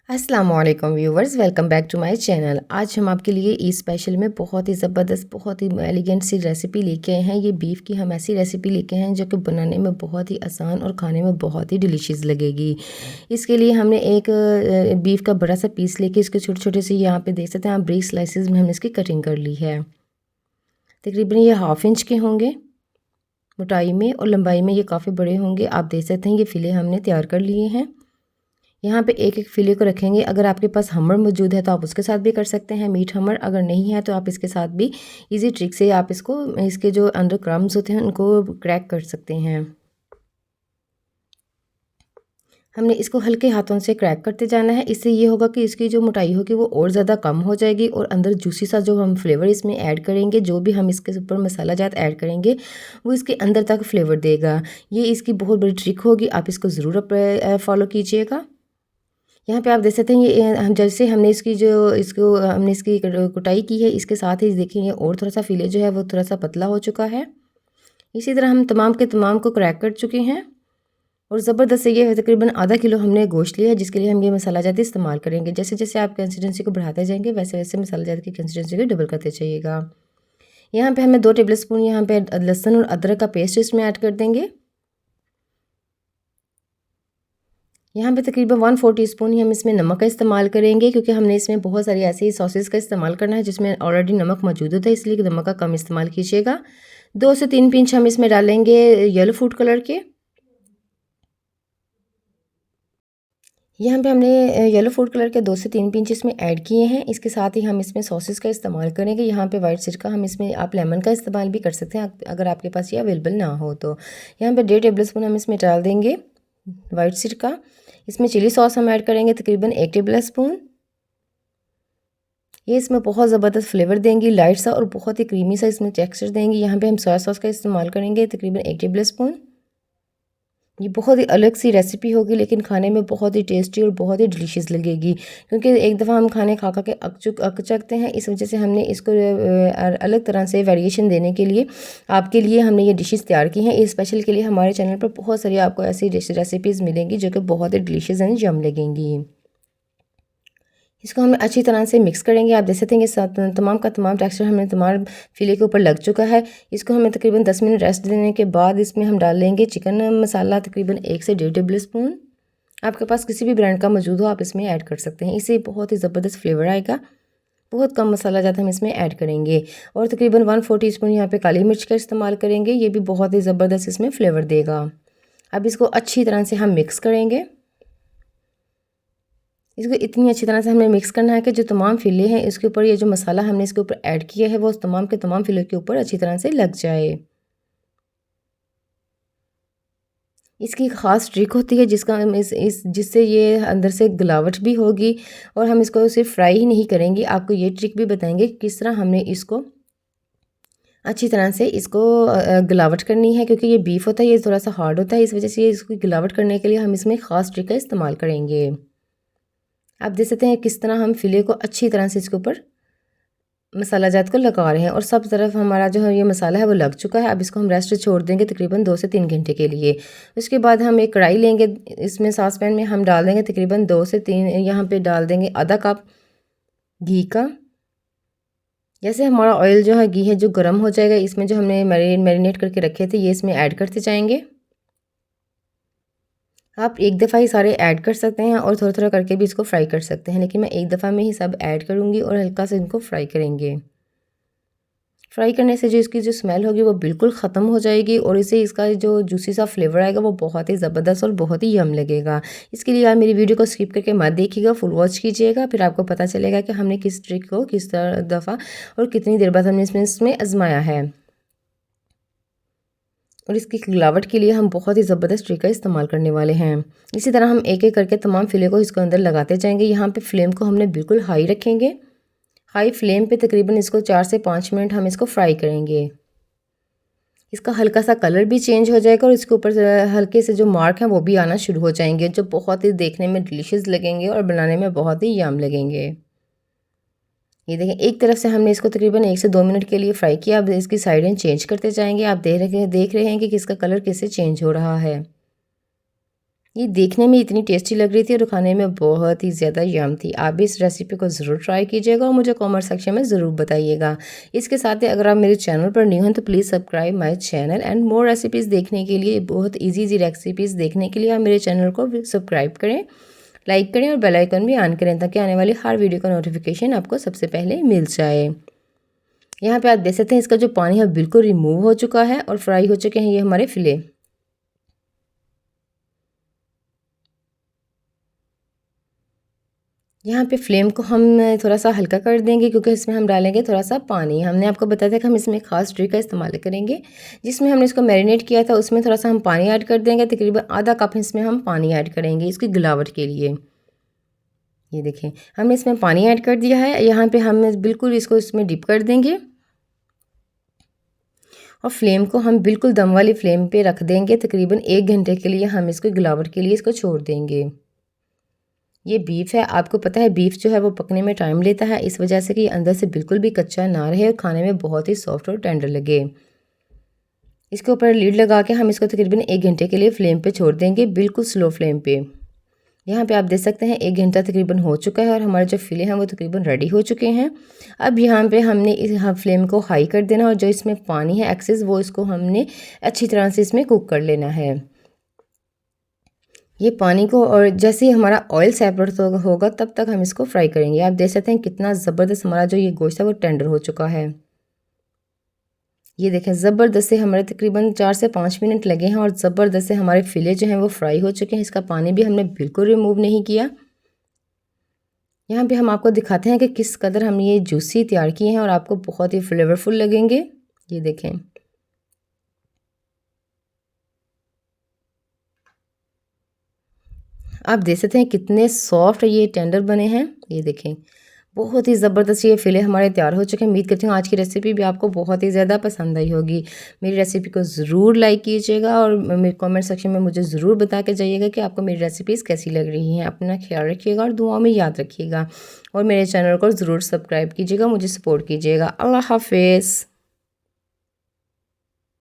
अस्सलाम वालेकुम viewers, welcome back to my channel. आज हम आपके लिए ईद स्पेशल में बहुत ही ज़बरदस्त, बहुत ही एलिगेंट सी रेसिपी लेके आए हैं। ये बीफ की हम ऐसी रेसिपी लेके आए हैं जो कि बनाने में बहुत ही आसान और खाने में बहुत ही डिलीशियस लगेगी। इसके लिए हमने एक बीफ का बड़ा सा पीस लेके इसके छोटे छोटे से यहाँ पे देख सकते हैं आप, ब्रीक स्लाइसिस में हमने इसकी कटिंग कर ली है। तकरीबन ये 1/2 इंच के होंगे मोटाई में, और लंबाई में ये काफ़ी बड़े होंगे। आप देख सकते हैं ये फ़िले हमने तैयार कर लिए हैं। यहाँ पे एक एक फ़िले को रखेंगे। अगर आपके पास हमर मौजूद है तो आप उसके साथ भी कर सकते हैं, मीट हमर। अगर नहीं है तो आप इसके साथ भी इजी ट्रिक से आप इसके जो अंदर क्रम्स होते हैं उनको क्रैक कर सकते हैं। हमने इसको हल्के हाथों से क्रैक करते जाना है। इससे ये होगा कि इसकी जो मोटाई होगी वो और ज़्यादा कम हो जाएगी, और अंदर जूसी सा जो हम फ्लेवर इसमें ऐड करेंगे, जो भी हम इसके ऊपर मसाला जात ऐड करेंगे वो इसके अंदर तक फ्लेवर देगा। ये इसकी बहुत बड़ी ट्रिक होगी, आप इसको ज़रूर फॉलो कीजिएगा। यहाँ पे आप देख सकते हैं ये हम जैसे हमने इसकी कुटाई की है, इसके साथ ही देखिए ये और थोड़ा सा फिले जो है वो थोड़ा सा पतला हो चुका है। इसी तरह हम तमाम के तमाम को क्रैक कर चुके हैं, और ज़बरदस्त से ये तकरीबन आधा किलो हमने गोश्त लिया है, जिसके लिए हम ये मसाला जात इस्तेमाल करेंगे। जैसे जैसे आप कंसिस्टेंसी को बढ़ाते जाएंगे वैसे वैसे मसाला जात की कंसिस्टेंसी को डबल करते जाइएगा। यहाँ पे हमें 2 टेबल स्पून यहाँ पे लहसुन और अदरक का पेस्ट इसमें ऐड कर देंगे। यहाँ पे तकरीबन 1/4 टीस्पून ही हम इसमें नमक का इस्तेमाल करेंगे, क्योंकि हमने इसमें बहुत सारी ऐसी सॉसेस का इस्तेमाल करना है जिसमें ऑलरेडी नमक मौजूद होता है, इसलिए नमक का कम इस्तेमाल कीजिएगा। 2 से 3 पिंच हम इसमें डालेंगे येलो फूड कलर के। यहाँ पे हमने येलो फूड कलर के 2 से 3 पिंच इसमें ऐड किए हैं। इसके साथ ही हम इसमें सॉसेस का इस्तेमाल करेंगे। यहाँ पे वाइट सिरका, हम इसमें आप लेमन का इस्तेमाल भी कर सकते हैं अगर आपके पास ये अवेलेबल ना हो तो। यहाँ पे 1.5 टेबल स्पून हम इसमें डाल देंगे वाइट सिरका। इसमें चिली सॉस हम ऐड करेंगे तकरीबन 1 टेबल स्पून। ये इसमें बहुत ज़बरदस्त फ्लेवर देंगी, लाइट सा और बहुत ही क्रीमी सा इसमें टेक्सचर देंगी। यहाँ पे हम सोया सॉस का इस्तेमाल करेंगे तकरीबन 1 टेबल स्पून। ये बहुत ही अलग सी रेसिपी होगी, लेकिन खाने में बहुत ही टेस्टी और बहुत ही डिलीशियस लगेगी, क्योंकि एक दफ़ा हम खाने खा खा के अक चकते हैं। इस वजह से हमने इसको अलग तरह से वेरिएशन देने के लिए आपके लिए हमने ये डिशेस तैयार की हैं। इस स्पेशल के लिए हमारे चैनल पर बहुत सारी आपको ऐसी रेसिपीज़ मिलेंगी जो कि बहुत ही डिलीशियस एंड यम लगेंगी। इसको हम अच्छी तरह से मिक्स करेंगे। आप देख सकते हैं कि तमाम का तमाम टेक्सचर हमें तमाम फिले के ऊपर लग चुका है। इसको हमें तकरीबन 10 मिनट रेस्ट देने के बाद इसमें हम डाल लेंगे चिकन मसाला तकरीबन 1 से 1.5 टेबल स्पून। आपके पास किसी भी ब्रांड का मौजूद हो आप इसमें ऐड कर सकते हैं, इससे बहुत ही ज़बरदस्त फ्लेवर आएगा। बहुत कम मसाला ज़्यादा हम इसमें ऐड करेंगे, और तकरीबन 1/4 टीस्पून यहाँ पे काली मिर्च का इस्तेमाल करेंगे। ये भी बहुत ही ज़बरदस्त इसमें फ्लेवर देगा। अब इसको अच्छी तरह से हम मिक्स करेंगे। इसको इतनी अच्छी तरह से हमें मिक्स करना है कि जो तमाम फिले हैं इसके ऊपर, ये जो मसाला हमने इसके ऊपर ऐड किया है वो उस तमाम के तमाम फिले के ऊपर अच्छी तरह से लग जाए। इसकी ख़ास ट्रिक होती है जिसका हम इस जिससे ये अंदर से गलावट भी होगी, और हम इसको सिर्फ फ्राई ही नहीं करेंगे, आपको ये ट्रिक भी बताएंगे किस तरह हमने इसको अच्छी तरह से इसको गलावट करनी है, क्योंकि ये बीफ होता है, ये थोड़ा सा हार्ड होता है। इस वजह से इसको गलावट करने के लिए हम इसमें ख़ास ट्रिक का इस्तेमाल करेंगे। आप देख सकते हैं किस तरह हम फिले को अच्छी तरह से इसके ऊपर मसाला जात को लगा रहे हैं, और सब तरफ हमारा जो है ये मसाला है वो लग चुका है। अब इसको हम रेस्ट छोड़ देंगे तकरीबन 2 से 3 घंटे के लिए। उसके बाद हम एक कढ़ाई लेंगे, इसमें सॉस पैन में हम डाल देंगे तकरीबन 2 से 3, यहाँ पे डाल देंगे आधा कप घी का। जैसे हमारा ऑयल जो है, घी है जो गर्म हो जाएगा, इसमें जो हमने मैरिनेट करके रखे थे ये इसमें ऐड करते जाएंगे। आप एक दफ़ा ही सारे ऐड कर सकते हैं और थोड़ा थोड़ा करके भी इसको फ्राई कर सकते हैं, लेकिन मैं एक दफ़ा में ही सब ऐड करूँगी और हल्का से इनको फ्राई करेंगे। फ्राई करने से जो इसकी जो स्मेल होगी वो बिल्कुल ख़त्म हो जाएगी, और इससे इसका जो जूसी सा फ्लेवर आएगा वो बहुत ही ज़बरदस्त और बहुत ही यम लगेगा। इसके लिए आप मेरी वीडियो को स्किप करके मत देखिएगा, फुल वॉच कीजिएगा, फिर आपको पता चलेगा कि हमने किस ट्रिक को किस दफ़ा और कितनी देर बाद हमने इसमें आजमाया है। और इसकी खिलावट के लिए हम बहुत ही ज़बरदस्त ट्रिक का इस्तेमाल करने वाले हैं। इसी तरह हम एक एक करके तमाम फिले को इसको अंदर लगाते जाएंगे। यहाँ पे फ्लेम को हमने बिल्कुल हाई रखेंगे। हाई फ्लेम पे तकरीबन इसको 4 से 5 मिनट हम इसको फ्राई करेंगे। इसका हल्का सा कलर भी चेंज हो जाएगा, और इसके ऊपर हल्के से जो मार्क हैं वो भी आना शुरू हो जाएंगे, जो बहुत ही देखने में डिलीशियस लगेंगे और बनाने में बहुत ही यम लगेंगे। ये देखें, एक तरफ से हमने इसको तकरीबन 1 से 2 मिनट के लिए फ्राई किया। अब इसकी साइडें चेंज करते जाएंगे। आप देख रहे हैं कि किसका कलर कैसे चेंज हो रहा है। ये देखने में इतनी टेस्टी लग रही थी और खाने में बहुत ही ज़्यादा यम थी। आप भी इस रेसिपी को ज़रूर ट्राई कीजिएगा और मुझे कमेंट सेक्शन में ज़रूर बताइएगा। इसके साथ ही अगर आप मेरे चैनल पर न्यू हैं तो please subscribe my channel and more recipes देखने के लिए, बहुत ईज़ी रेसिपीज़ देखने के लिए आप मेरे चैनल को सब्सक्राइब करें, लाइक करें और बेल आइकन भी ऑन करें ताकि आने वाली हर वीडियो का नोटिफिकेशन आपको सबसे पहले मिल जाए। यहाँ पे आप देख सकते हैं इसका जो पानी है बिल्कुल रिमूव हो चुका है और फ्राई हो चुके हैं ये हमारे फिले। यहाँ पे फ्लेम को हम थोड़ा सा हल्का कर देंगे क्योंकि इसमें हम डालेंगे थोड़ा सा पानी। हमने आपको बताया था कि हम इसमें खास ट्रिक का इस्तेमाल करेंगे। जिसमें हमने इसको मैरिनेट किया था उसमें थोड़ा सा हम पानी ऐड कर देंगे, तकरीबन आधा कप इसमें हम पानी ऐड करेंगे इसकी गिलावट के लिए। ये देखें हमने इसमें पानी ऐड कर दिया है। यहाँ पे हम बिल्कुल इसको इसमें डिप कर देंगे और फ्लेम को हम बिल्कुल दम वाली फ्लेम पे रख देंगे। तकरीबन 1 घंटे के लिए हम इसको गिलावट के लिए इसको छोड़ देंगे। ये बीफ है, आपको पता है बीफ जो है वो पकने में टाइम लेता है, इस वजह से कि अंदर से बिल्कुल भी कच्चा ना रहे और खाने में बहुत ही सॉफ्ट और टेंडर लगे। इसके ऊपर लीड लगा के हम इसको तकरीबन 1 घंटे के लिए फ्लेम पे छोड़ देंगे, बिल्कुल स्लो फ्लेम पे। यहाँ पे आप देख सकते हैं 1 घंटा तकरीबन हो चुका है और हमारे जो फिले हैं वो तकरीबन रेडी हो चुके हैं। अब यहाँ पे हमने इस फ्लेम को हाई कर देना और जो इसमें पानी है एक्सेस वो इसको हमने अच्छी तरह से इसमें कुक कर लेना है। ये पानी को और जैसे ही हमारा ऑयल सेपरेट होगा तब तक हम इसको फ्राई करेंगे। आप देख सकते हैं कितना ज़बरदस्त हमारा जो ये गोश्त है वो टेंडर हो चुका है। ये देखें ज़बरदस्त से हमारे तकरीबन 4 से 5 मिनट लगे हैं और ज़बरदस्त से हमारे फिले जो हैं वो फ्राई हो चुके हैं। इसका पानी भी हमने बिल्कुल रिमूव नहीं किया। यहाँ पे हम आपको दिखाते हैं कि किस कदर हम ये जूसी तैयार किए हैं और आपको बहुत ही फ्लेवरफुल लगेंगे। ये देखें आप देख सकते हैं कितने सॉफ्ट ये टेंडर बने हैं। ये देखें बहुत ही ज़बरदस्त ये फिले हमारे तैयार हो चुके हैं। उम्मीद करती हूँ आज की रेसिपी भी आपको बहुत ही ज़्यादा पसंद आई होगी। मेरी रेसिपी को ज़रूर लाइक कीजिएगा और मेरे कमेंट सेक्शन में मुझे ज़रूर बता के जाइएगा कि आपको मेरी रेसिपीज़ कैसी लग रही हैं। अपना ख्याल रखिएगा और दुआओं में याद रखिएगा और मेरे चैनल को ज़रूर सब्सक्राइब कीजिएगा, मुझे सपोर्ट कीजिएगा। अल्लाह हाफिज़।